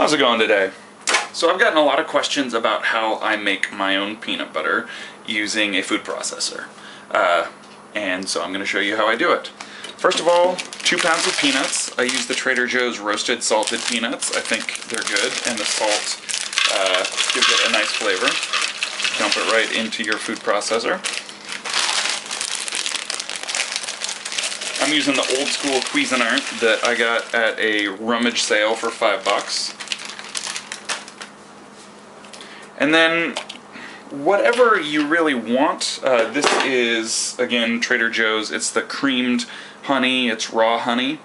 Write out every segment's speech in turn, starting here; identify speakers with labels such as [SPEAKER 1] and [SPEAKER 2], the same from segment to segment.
[SPEAKER 1] How's it going today? So I've gotten a lot of questions about how I make my own peanut butter using a food processor. And so I'm going to show you how I do it. First of all, 2 pounds of peanuts. I use the Trader Joe's roasted salted peanuts. I think they're good, and the salt gives it a nice flavor. Dump it right into your food processor. I'm using the old school Cuisinart that I got at a rummage sale for $5. And then whatever you really want, this is, again, Trader Joe's. It's the creamed honey, it's raw honey.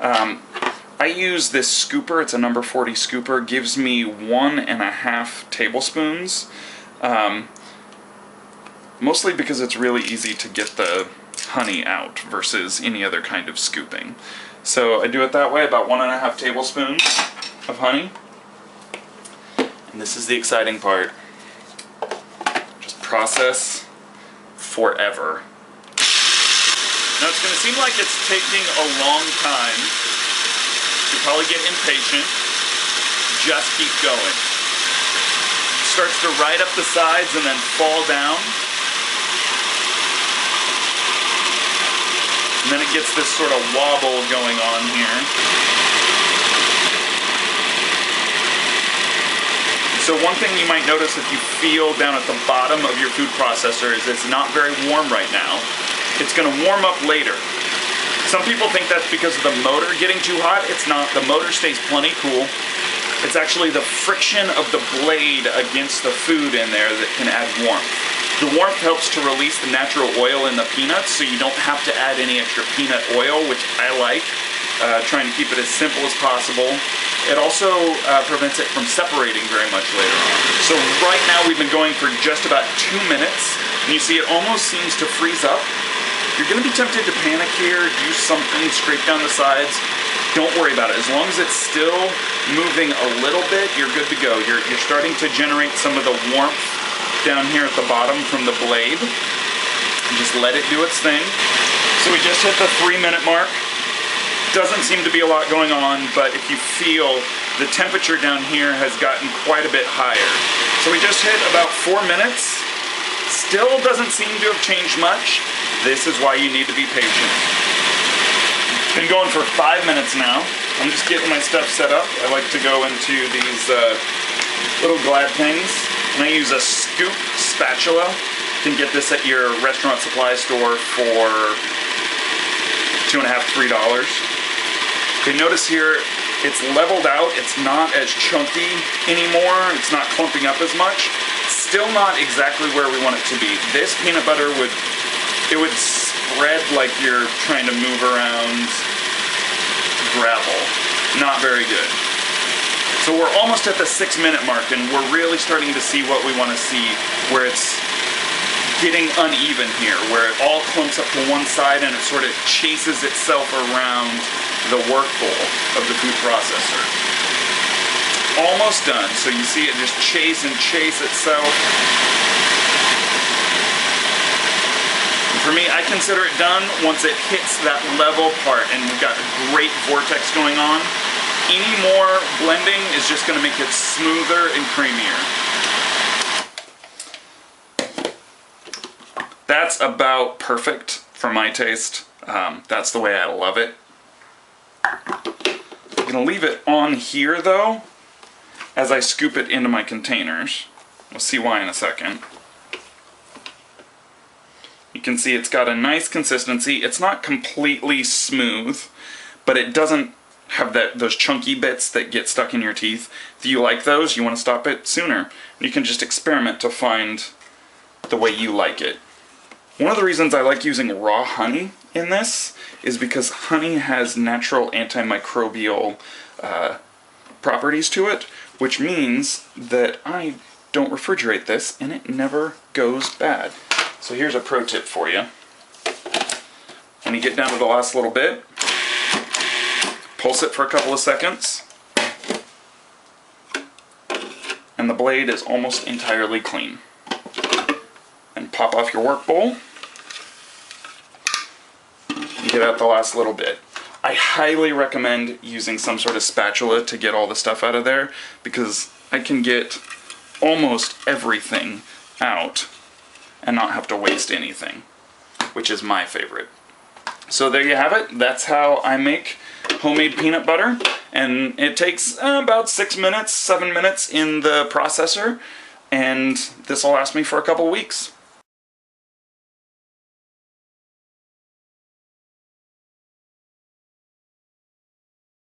[SPEAKER 1] I use this scooper, it's a number 40 scooper, gives me 1.5 tablespoons. Mostly because it's really easy to get the honey out versus any other kind of scooping. So I do it that way, about 1.5 tablespoons of honey. And this is the exciting part. Just process forever. Now it's going to seem like it's taking a long time. You probably get impatient. Just keep going. It starts to ride up the sides and then fall down. And then it gets this sort of wobble going on here. So one thing you might notice if you feel down at the bottom of your food processor is it's not very warm right now. It's going to warm up later. Some people think that's because of the motor getting too hot. It's not. The motor stays plenty cool. It's actually the friction of the blade against the food in there that can add warmth. The warmth helps to release the natural oil in the peanuts, so you don't have to add any extra peanut oil, which I like. Trying to keep it as simple as possible. It also prevents it from separating very much later on. So right now we've been going for just about 2 minutes, and you see it almost seems to freeze up. You're going to be tempted to panic here, do something, scrape down the sides. Don't worry about it. As long as it's still moving a little bit, you're good to go. You're starting to generate some of the warmth down here at the bottom from the blade. Just let it do its thing. So we just hit the 3-minute mark. Doesn't seem to be a lot going on, but if you feel the temperature down here has gotten quite a bit higher. So we just hit about 4 minutes. Still doesn't seem to have changed much. This is why you need to be patient. It's been going for 5 minutes now. I'm just getting my stuff set up. I like to go into these little Glad things, and I use a scoop spatula. You can get this at your restaurant supply store for $2.50, $3. Okay, notice here, it's leveled out. It's not as chunky anymore. It's not clumping up as much. Still not exactly where we want it to be. This peanut butter would spread like you're trying to move around gravel. Not very good. So we're almost at the 6-minute mark, and we're really starting to see what we want to see, where it's getting uneven here, where it all clumps up to one side and it sort of chases itself around the work bowl of the food processor. Almost done. So you see it just chase itself. And for me, I consider it done once it hits that level part and we've got a great vortex going on. Any more blending is just going to make it smoother and creamier. That's about perfect for my taste. That's the way I love it. I'm going to leave it on here though as I scoop it into my containers. We'll see why in a second. You can see it's got a nice consistency. It's not completely smooth, but it doesn't have those chunky bits that get stuck in your teeth. If you like those, you want to stop it sooner. You can just experiment to find the way you like it. One of the reasons I like using raw honey in this is because honey has natural antimicrobial properties to it, which means that I don't refrigerate this and it never goes bad. So here's a pro tip for you. When you get down to the last little bit, pulse it for a couple of seconds, and the blade is almost entirely clean. And pop off your work bowl. Get out the last little bit. I highly recommend using some sort of spatula to get all the stuff out of there, because I can get almost everything out and not have to waste anything, which is my favorite. So there you have it. That's how I make homemade peanut butter, and it takes about 6 minutes, 7 minutes in the processor, and this will last me for a couple weeks.